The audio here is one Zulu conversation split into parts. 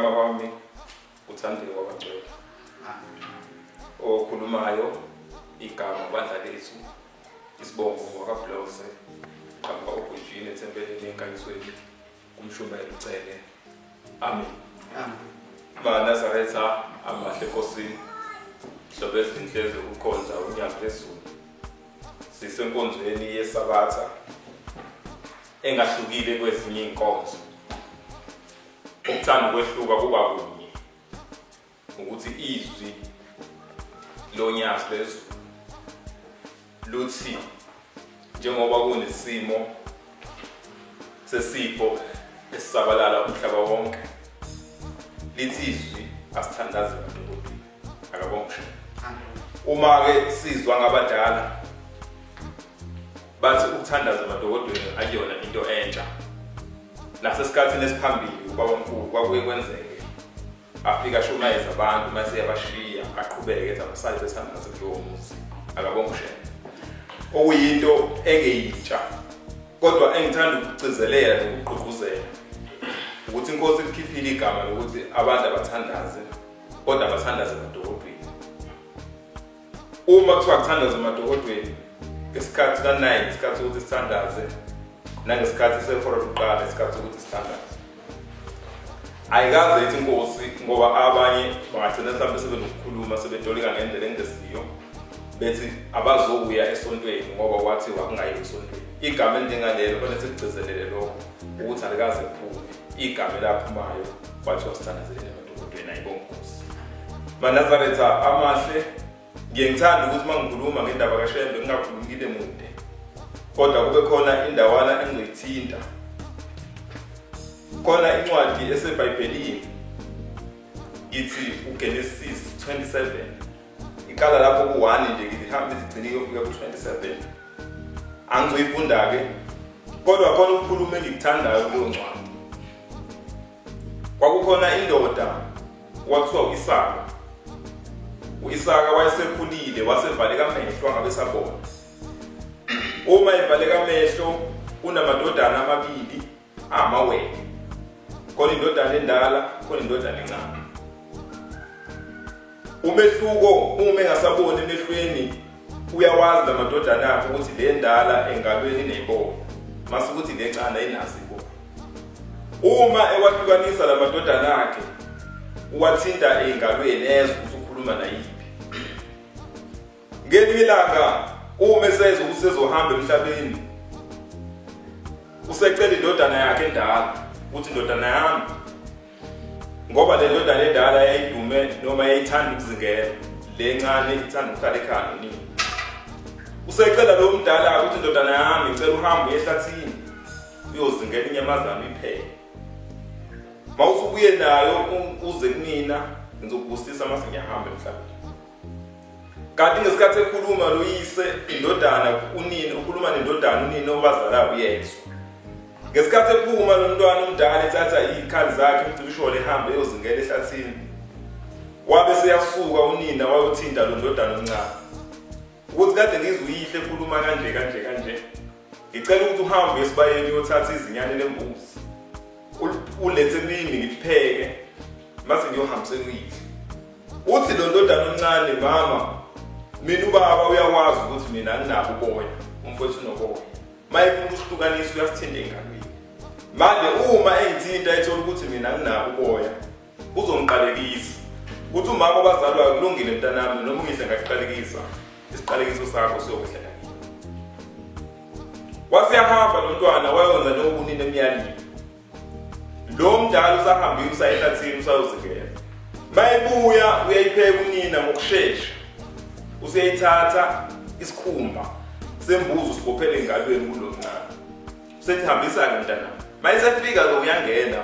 Igama kwami uThandile kwaBagcwele. Okhulumayo igama bandla lethu isibongo wakaBlose qhamuka uBujini ethempelini enkanyisweni kumshumayela ucele. Amen. Nazaretha amahle Nkosini. Hlobo ezinhlezi ukukhonza unyaka lezulu. Sisenkonzweni yeSabatha engahlukile kwezinye inkonzo. Ukuthanda kwehluka kuba kunye ukuthi izwi lonyaka lezulu luthi njengoba kunesimo sesifo esisabalala umhlaba wonke lithi izwi asithandaze kaDokotela akabonke. Uma ke sizwa ngabadala bathi ukuthandaza kaDokotela akuyona into entsha. Nasesikhathini esiphambili ubaba omkhulu kwakuye kwenzeke afika shumayeza abantu mase yabashiya aqhubeke ethi abasali bethandaza kulowo muzi akabonke. Okuyinto engeyitsha kodwa engithanda ukugcizelela nokugqugquzela ukuthi inkosi ikhiphile igama lokuthi abantu abathandaze kodwa abathandaze kaDokotela. Uma kuthiwa kuthandaza kaDokotela ngesikhathi ka9 isikhathi ukuthi sithandaze nangesikhathi sehora lokuqala isikhathi ukuthi sithandaze ayikaze ithi inkosi ngoba abanye bangathina mhlawumbe sebenokukhuluma sebedolika ngendlela engesiyo bethi abazokuya esontweni ngoba kwathiwa kungayi esontweni. Igama elinjengalelo kufanele sigcizelele lokho ukuthi alikaze kuphume igama elaphumayo bathiwa sithandazele kaDokotela ayibonkosi. Nazaretha amahle ngiyengithanda ukuthi mangikhuluma ngendaba kaShembe ngingakhulumi ngile mude kodwa kube khona indawana engizoyithinta. Khona incwadi eseBhayibhelini ithi uGenesis 27 ikala lapho ku1 nje ngihambe sigcine kuyofika ku27 angizoyifunda ke kodwa khona ukukhuluma engikuthandayo kulo ncwadi. Kwakukhona indoda kwathiwa uIsaka. uIsaka wayesekhulile wasevaleka amehlo angabe sabona. Uma evaleka amehlo unamadodana amabili amawele. Khona indodana endala khona indodana encane. Umehluko uma engasaboni emehlweni uyawazi lamadodana akhe ukuthi le ndala engalweni ineyibona mase ukuthi le ncane ayinazi ibona. Uma ewahlukanisa lamadodana akhe uwathinta engalweni ezwe ukuthi ukhuluma nayiphi. Ngelinye ilanga uma esezwe ukuthi sezohamba emhlabeni usecela indodana yakhe endala ukuthi indodana yami ngoba le ndodana endala yayidume noma yayithanda ukuzingela le ncane ithanda ukuhlala ekhaya nini. Usecela lo mdala ukuthi indodana yami ngicela uhambe ehlathini uyozingela inyamazana iphele. Mawusubuye nayo uze kumina ngizokubusisa mase ngiyahamba emhlabeni. Kanti ngesikhathi ekhuluma lo yise indodana unini ukhuluma nendodana unini obazala uyezwa. Ngesikhathi ephuma lo mntwana omdala ethatha izikhali zakhe umcibishole ehambe eyozingela ehlathini. Wabe seyasuka unina wayothinta lo ndodana omncane. Ukuthi kade ngizuyihle ekhuluma kanje. Ngicela ukuthi uhambe esibayeni uyothatha izinyane lembuzi. Ulethe kimi ngipheke mase ngiyohambisela uyihle. Uthi lo ndodana omncane mama mina ubaba uyakwazi ukuthi mina nginabo uboya umfowethu unoboya. Mayifuna usihlukanisa uyasithinda engalweni. Manje uma engithinta ethola ukuthi mina nginabo uboya uzongiqalekisa. Uthi umama obazalwayo kulungile mntanami noma ungihle ngakuqalekisa isiqalekiso sakho siyokuhlela kimi. Wasiyahamba lo mntwana wayonza nokubunina emyalini. Lo mdala usahambile usayehlathini usayozingela. Mayibuya uyayipheka unina ngokusheshsha. Useyithatha isikhumba sembuzi usibophele engalweni kulo mncane. Usethi hambisa ke mntana. Mayisefika lo uyangena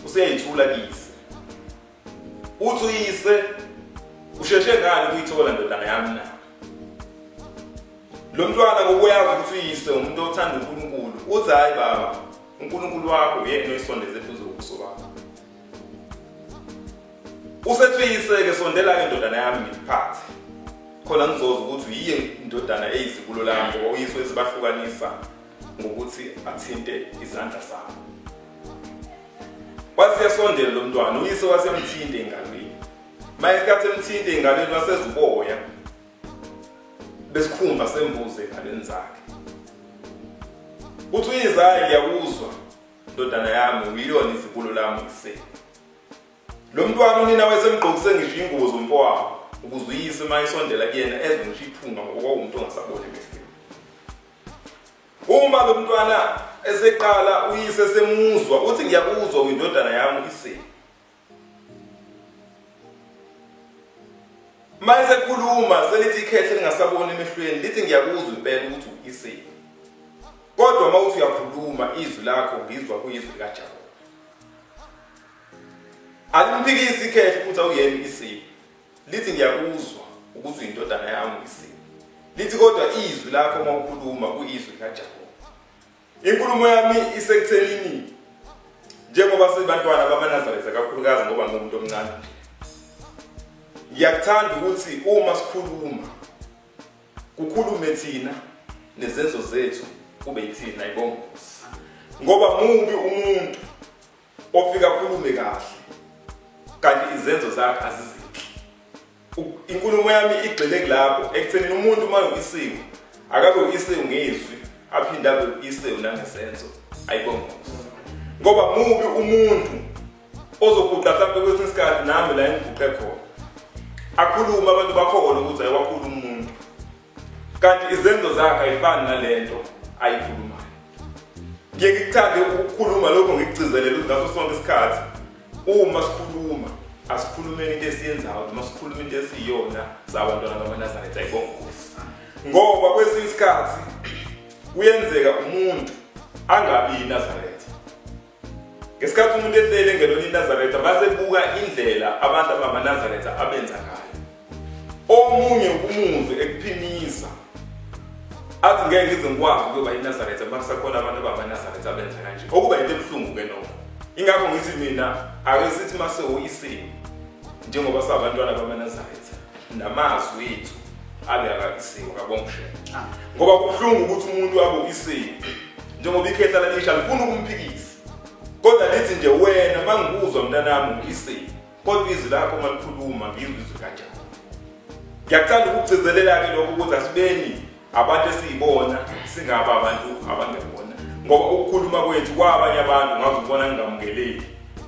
useyithula kisi. Uthi uyise usheshe ngani ukuyithola ndodana yami na. Lo mntwana ngokuyazi ukuthi uyise umuntu othanda uNkulunkulu. Uthi hayi baba uNkulunkulu wakho uyena oyisondeze eduze kobuso bakho. Usethi uyise ke sondela ke ndodana yami ngiphathe. Khona ngizoza ukuthi uyiye indodana eyizikulo lami ngoba uyise wesibahlukanisa ngokuthi athinte izandla zakho. wasiyasondela lo mntwana uyise wasiyamthinta engalweni mayesikhathi emthinta engalweni wasezuboya besikhumba sembuzi engalweni zakhe uthi uyizayi ngiyakuzwa ndodana yami uyilona izibulo lami kuseni lo mntwana unina wayesemgqokise ngisho ingubo zomfowabo ukuze uyise mayisondela kuyena ezwe ngisho iphunga ngoba umuntu ongasaboni emehlweni uma lo mntwana eseqala uyise semuzwa uthi ngiyakuzwa uyindodana yami ise mayise khuluma selithi ikhehle lingasaboni emehlweni lithi ngiyakuzwa impela ukuthi uyise kodwa mawuthi uyakhuluma izwi lakho ngizwa kuyizwi likaJakobe alimphikisi ikhehle futhi awuyena ise lithi ngiyakuzwa ukuthi uyindodana yami ise lithi kodwa izwi lakho mawukhuluma kuyizwi likaJakobe inkulumo yami isekuthelini njengoba sibantwana bamaNazaretha kakhulukazi ngoba ngumuntu omncane ngiyakuthanda ukuthi uma sikhuluma kukhulume thina nezenzo zethu kube yithina ibongozi ngoba mubi umuntu ofika khulume kahle kanti izenzo zakhe azizinhle inkulumo yami igxile kulapho ekuthenini umuntu uma uyisiwe akabe uyisiwe ngezwi aphinde abe uyisiwe nangesenzo ayibongozi ngoba mubi umuntu ozoguqa mhlawumbe kwesinye isikhathi nami la engiguqe khona akhuluma abantu bakhona ukuthi ayiwakhuluma umuntu kanti izenzo zakhe ayifani nalento ayikhulumayo ngeke ngikuthande ukukhuluma lokho ngikugcizelela ukuthi ngaso sonke isikhathi uma sikhuluma asikhulumeni into esiyenzayo uma sikhuluma into esiyona zabantwana bamaNazaretha ayibongozi ngoba kwesinye isikhathi kuyenzeka umuntu angabi yiNazaretha ngesikhathi umuntu ehlele engelona iNazaretha basebuka indlela abantu abamaNazaretha abenza ngayo omunye umuzwe ekuphimisa athi ngeke ngize ngikwazi ukuba yiNazaretha makusakhona abantu abamaNazaretha abenza kanje okuba into ebuhlungu ke nokho ingakho ngithi mina ake sithi mase uyisini njengoba sabantwana bamaNazaretha namazwi ethu abe akasiwe ngabongishe ngoba kubuhlungu ukuthi umuntu abe uyisini njengoba ikhehla lalisha lifuna ukumphikisa kodwa lithi nje wena mangibuzwa mntanami uyisini kodwa izwi lakho malikhuluma ngizwe izwi kaJakobe ngiyakuthanda ukugcizelela ke lokho ukuthi asibeni abantu esiyibona singaba abantu abangebona ngoba ukukhuluma kwethu kwabanye abantu ngaze ubona ngingamukeleki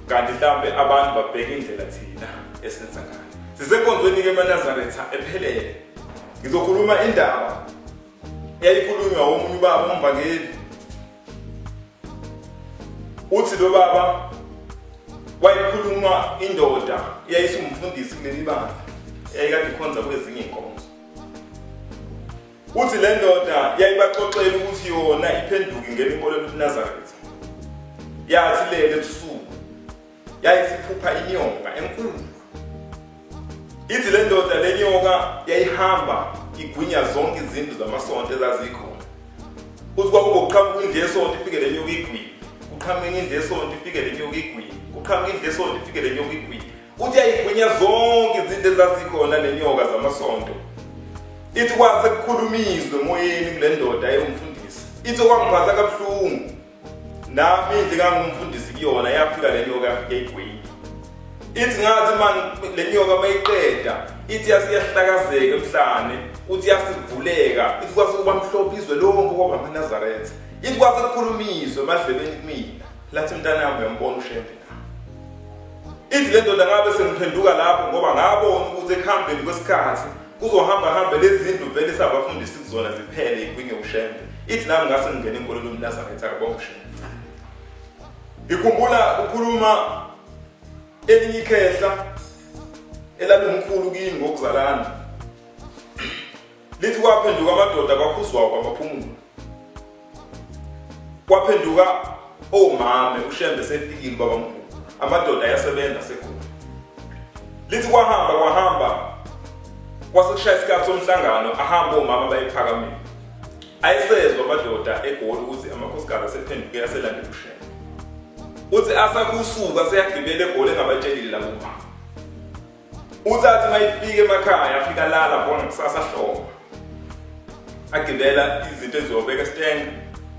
kanti mhlambe abantu babheka indlela thina esenza ngayo sisekonzweni ke eMaNazaretha ephelele ngizokhuluma indaba eyayikhulunywa omunye ubaba umvangeli uthi lo baba wayikhuluma indoda eyayisumfundisi kuleli bandla eyayikade ikhonza kwezinye inkonzo uthi le ndoda yayibaxoxela ukuthi yona iphenduke ingene inkolelo yaNazaretha yathi lele ebusuku yayisiphupha inyonga enkulu ithi le ndoda le nyoka yayihamba igwinya zonke izindlu zamasonto ezazikhona uthi kwakuqhamuka indlu yesonto ifike le nyoka igwinya kuqhamuka indlu yesonto ifike le nyoka igwinya kuqhamuka indlu yesonto ifike le nyoka igwinya uthi yayigwinya zonke izinto ezazikhona le nyoka zamasonto ithi kwase kukhulumizwe emoyeni kule ndoda eyomfundisi ithi kwangiphatha kabuhlungu nami indlu kangumfundisi kuyona yafika le nyoka yafike igwinya ithi ngathi manje le nyoka mayiqeda ithi yasiyahlakazeka emhlane uthi yasivuleka ithi kwase kuba mhlophe izwe lonke ngoba amaNazaretha ithi kwase kukhulumizwe emadlebeni kumina lathi mntanami uyambona uShembe na ithi le ndoda ngabe sengiphenduka lapho ngoba ngabona ukuthi ekuhambeni kwesikhathi kuzohamba lezi zinto vele sabafundisi kuzona ziphele igwinye uShembe ithi nami ngase ngingena inkolelo yaNazaretha kaBonguShembe ngikhumbula ukukhuluma elinye ikhehla elalumkhulu kimi ngokuzalana lithi kwaphenduka amadoda kwakhuzwa kwamaphumulo kwaphenduka omame uShembe sefikile babamkhulu amadoda ayasebenza sekhona lithi kwahamba kwasekushaya isikhathi somhlangano ahamba omama bayiphakamile ayisezwe amadoda eGoli ukuthi amakhosikazi asephenduke yaselandela uShembe uthi asakusuka seyagibela eGoli engabatshelile labo mama uthi athi mayifika emakhaya afika lala bona kusasa hloma agibela izinto eziyobeka esitenge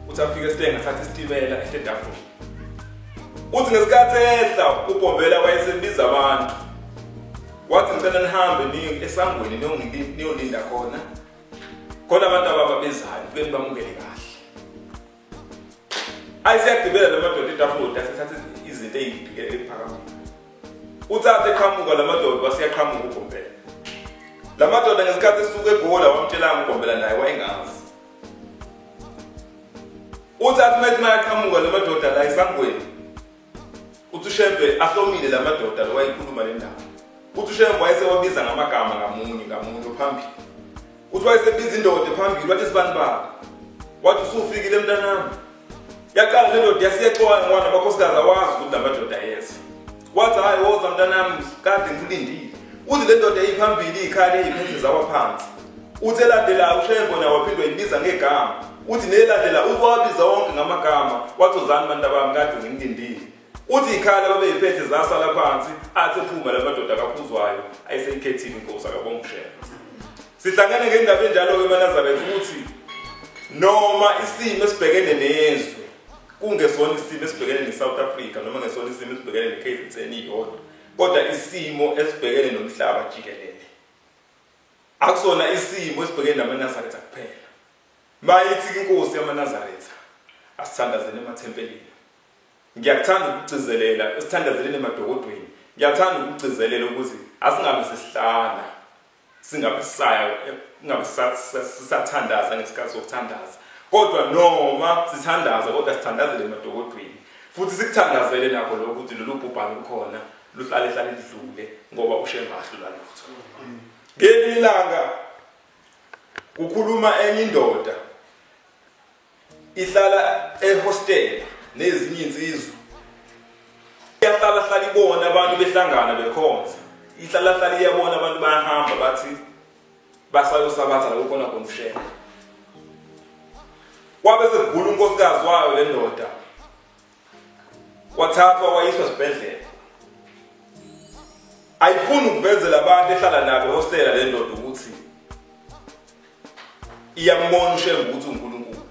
uthi afika esitenge athatha isitibela ehledafuni uthi ngesikhathi ehla uBombela wayesebiza abantu wathi ngicela nihambe niye esangweni niyolinda khona abantu ababezayo ufike bamukele kahle ayisiyagibela lamadoda itafula asithathe izinto eziphakama uthathe eqhamuka lamadoda wasiyaqhamuka uBombela lamadoda ngesikhathi esuka eGola wamtshela uBombela naye wayengazi uthathe manje mayaqhamuka lamadoda la esangweni uthi uShembe ahlomile lamadoda lo wayekhuluma le ndaba uthi uShembe wayesewabiza ngamagama ngamunye phambili uthi wayesebiza indoda phambili wathi sibani baba wathi usufikile mntanami yaqala le ndoda yasiyexoxa ngwana bakhosikazi awazi ukuthi lamadoda yes wathi hayi woza mntanami kade ngilindile uthi le ndoda eyiphambili ikhali eziphethe zawa phansi uthi elandela uShembe naye waphindwa ibiza ngegama uthi nelandela ukwabiza wonke ngamagama wathi uzani bantu bami kade ngilindile uthi ikhala babeyiphethe zasala phansi athi ephuma lamadoda kaphuzwayo ayiseyikhethile inkosi akabonga uShembe sihlangene ngendaba enjalo eManazaretha ukuthi noma isimo esibhekene nezwe kungesona isimo esibhekene neSouth Africa noma ngesona isimo esibhekene neKZN iyodwa kodwa isimo esibhekene nomhlaba jikelele akusona isimo esibhekene naManazaretha kuphela mayithi inkosi yaManazaretha asithandazene emathempelini ngiyakuthanda ukugcizelela esithandazeleni emadokodweni ngiyathanda ukugcizelela ukuthi asingabe sesihlala singabe sisathandaza ngesikhathi sokuthandaza kodwa noma sithandaza kodwa sithandazele emadokodweni futhi sikuthandazele nakho lokho ukuthi lolu bhubhane lukhona luhlale lidlule ngoba uShembe ahlula lutho ngelinye ilanga kukhuluma enye indoda ihlala ehostel nezinye insizwa iyahlala ibona abantu behlangana bekhonza ihlala iyabona abantu bayahamba bathi basayosabatha la kukhona khona uShembe kwabe sekugula unkosikazi wayo le ndoda wathathwa wayiswa esibhedlela ayifuni ukuvezela abantu ehlala nabo ehostela le ndoda ukuthi iyambona uShembe ukuthi uNkulunkulu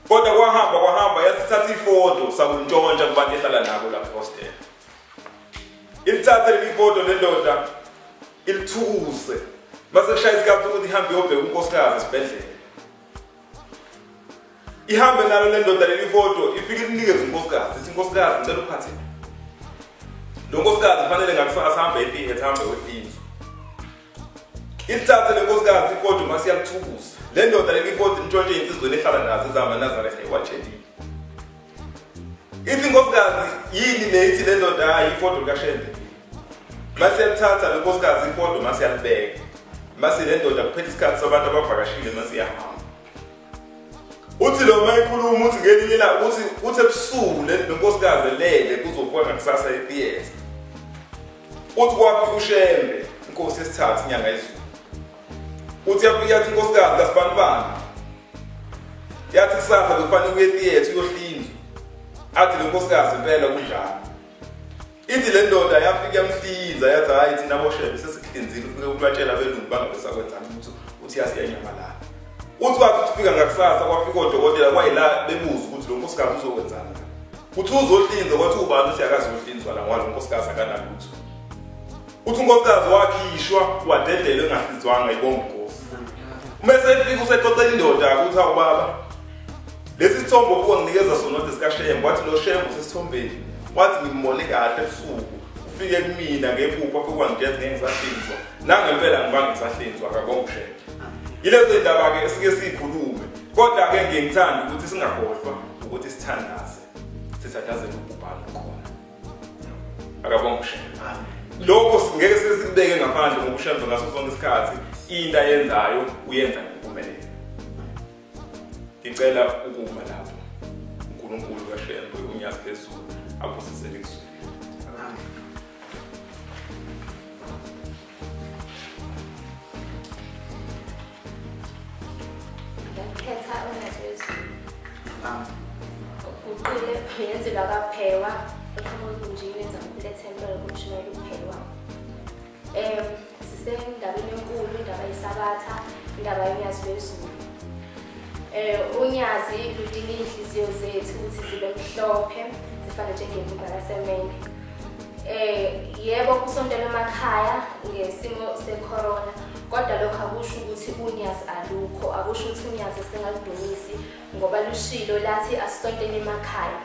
kodwa kwahamba yasithatha ifoto sakuntshontsha kubantu ehlala nabo lapha ehostela ilithatha leli foto le ndoda ilithuse mase kushaya isikhathi ukuthi ihambe iyobheka unkosikazi esibhedlela ihambe nalo le ndoda leli foto ifike inikeze unkosikazi ithi unkosikazi ngicela uphathe lo nkosikazi kufanele ngakusahambe ePH hambe wefinzo ilithatha le nkosikazi ifoto mase yalithukusa le ndoda leli foto intshontshe insizweni ehlala nazo ezaManazaretha iwatsheli ithi nkosikazi yini neyithi le ndoda hayi ifoto kaShembe mase yalithatha le nkosikazi ifoto mase yalibeka mase le ndoda kuphela isikhathi sabantu abavakashile mase yahamba uthi lo mayikhuluma uthi ngelinye la uthi ebusuku le nkosikazi lele kuzovuka ngakusasa ePH uthi kwafika uShembe inkosi esithathu inyanga yezulu uthi yafika yathi inkosikazi kaSibanibani yathi kusasa kufanele uye ePH uyohlinzwa athi le nkosikazi impela kunjalo ithi le ndoda yafika yamhlinza yathi hayi thina boShembe sesikuhlinzile ufike ukubatshela abelungu bangabesakwenzana uthi yasiyanyamalala uthi wathi ufika ngakusasa kwafika odokotela kwayila bebuza ukuthi lo nkosikazi uzokwenzana uthi uzohlinzwa kwathi ubani usiyakazi uhlinzwa la ngoba lo nkosikazi akanalutho uthi unkosikazi wakhishwa wadedelwe engahlinzwanga ibonga inkosi umese efika usexoxela indoda ukuthi awubaba lesi sithombe obuka nginikeza sona ukuthi sikaShembe wathi lo Shembe usesithombeni wathi ngimbone kahle ebusuku ufike kumina ngephupho afike kwangithethe ngeke ngisahlinzwa nangempela ngibange ngisahlinzwa akabonga uShembe ilezo indaba ke esike sikhulume kodwa ke ngiyengithanda ukuthi singakhohlwa ukuthi sithandazele ubhubhane khona akabonga uShembe lokho singeke sesibeke ngaphandle ngoba uShembe ngaso sonke isikhathi into ayenzayo uyenza ngempumelelo ngicela ukuma lapho uNkulunkulu kaShembe unyazi phezulu abusisele kusini khetha ongazwezulu uqile yenzela kaPhewa ekhomozunjini wenza umphilethempelo kumshumayela uPhewa sisendabeni enkulu indaba yesabatha indaba yonyazi lwezulu unyazi ludinga inhliziyo zethu ukuthi zibe mhlophe ezifana njengevimba lasemende. Yebo kusondela emakhaya ngesimo secorona, kodwa lokho akusho ukuthi unyazi alukho, akusho ukuthi unyazi singaludumisi ngoba lushilo lathi asisondele emakhaya.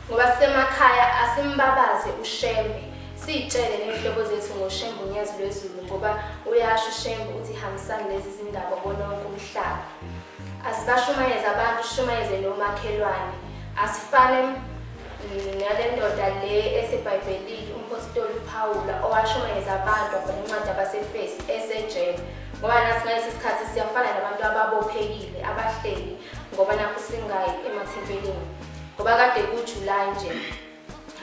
Ngoba sisemakhaya asimbabaze uShembe, sitshele nehlobo zethu ngoShembe unyazi lwezulu ngoba uyasho uShembe uthi hambisana lezi zindaba bona wonke umhlaba. Asibashumayeze abantu, shumayeze nomakhelwane. Asifane nale ndoda le eseBhayibhelini umpostoli uPawula owashumayeza abantu abhala incwadi yabaseFesi esejele. Ngoba nathi ngalesi sikhathi siyafana nabantu ababophekile abahleli ngoba nakho singayi emathempelini. Ngoba kade kuJuly nje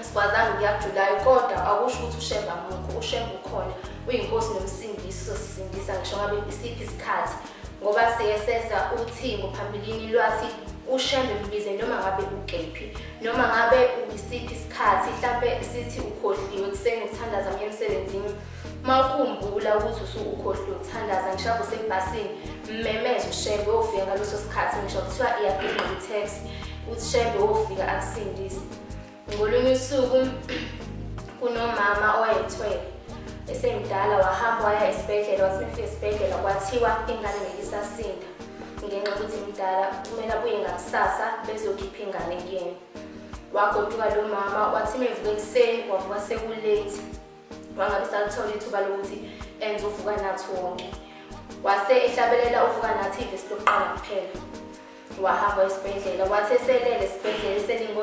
asikwazanga ukuya kuJuly, kodwa akusho ukuthi uShembe amukho. uShembe ukhona, uyinkosi nomsindisi, sosindisa ngisho ngabe isiphi isikhathi. Ngoba siyeseza uthingo phambilini lwathi uShembe mbize noma ngabe ukephi, noma ngabe uyisiphi isikhathi, mhlambe sithi ukhohliwe kuseni ukuthandaza emsebenzini, mawukhumbula ukuthi ukhohliwe ukuthandaza ngisho usebhasini, mmemeze uShembe ofika ngaleso sikhathi, ngisho kuthiwa iyadinga i-taxi, uthi Shembe ofika akusindise. Ngolunye usuku kunomama owayethwele esemdala wahamba waya esibhedlela, wathi efika esibhedlela kwathiwa ingane ngeyisasinda ngenxa ukuthi imdala kumele abuye ngakusasa bezokhipha ingane kuyena. Wagoduka lo mama wathi mevuka ekuseni wavuka sekulate, wangabe salithola ithuba lokuthi enze uvuka nathi wonke. Wase ehlabelela uvuka nathi ivesi lokuqala kuphela. Wahamba esibhedlela, wathi eselele esibhedlela eselinde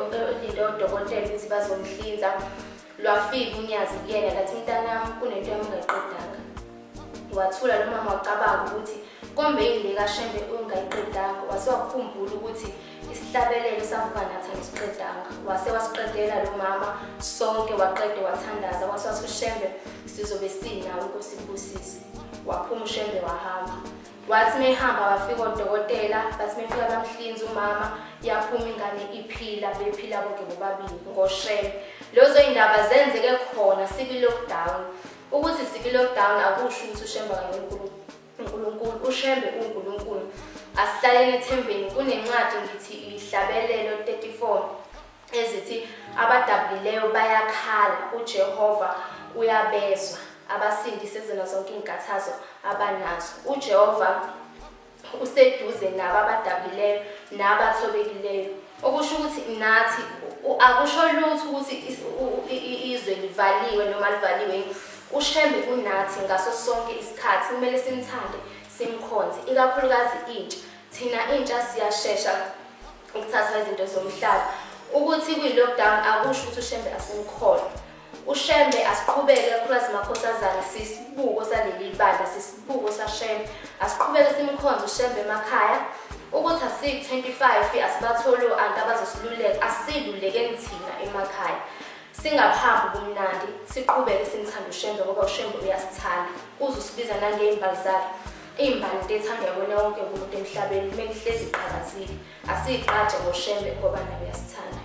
odokotela ukuthi bazomhlinza. Lwafika unyazi kuyena lathi mntanami kunento yami ungayiqedanga. Wathula lo mama wacabanga ukuthi kombe yini le kaShembe ungayiqedanga. Wase wakhumbula ukuthi isihlabelelo savuka nathi angisiqedanga. Wase wasiqedela lo mama sonke, waqede wathandaza. Wase wathi uShembe sizobe sinawe Nkosi ibusisi. Waphuma uShembe wahamba. Wathi mehamba wafika odokotela, bathi mefika bamhlinza umama, yaphuma ingane iphila, bephila bonke bobabili ngoShembe. Lozo indaba zenzeke khona sibi lockdown. Ukuthi sibi lockdown akusho ukuthi uShembe uNkulunkulu, uShembe uNkulunkulu. Asihlalele ethembeni. Kunencwadi ngithi ihlabelelo 34 ezithi abadabukileyo bayakhala, uJehova uyabezwa, abasindise zona zonke inkathazo abanazo. uJehova useduze nabo abadabukileyo nabathobekileyo. Okusho ukuthi nathi akusho lutho ukuthi izwe livaliwe noma livaliwe. uShembe unathi ngaso sonke isikhathi, kumele simthande simkhonze, ikakhulukazi intsha. Thina intsha siyashesha ukuthatha izinto zomhlaba. Ukuthi kwi-lockdown akusho ukuthi uShembe asimkholwa. uShembe asiqhubeke kakhulukazi makhosazana, sisibuko saleli bandla, sisibuko saShembe. Asiqhubeke simkhonze uShembe emakhaya. Ukuthi asi-25 asibatholi abantu abazosiluleka, asilulekeni thina emakhaya. Singaphambi kumnandi, siqhubeke simthanda uShembe ngoba uShembe uyasithanda. Uzusibiza nangey'mbali zakhe, iy'mbali into ethandwa yona wonke umuntu emhlabeni, kumele ihlezi iqhakazile. Asiyiqhaje ngoShembe ngoba naye uyasithanda.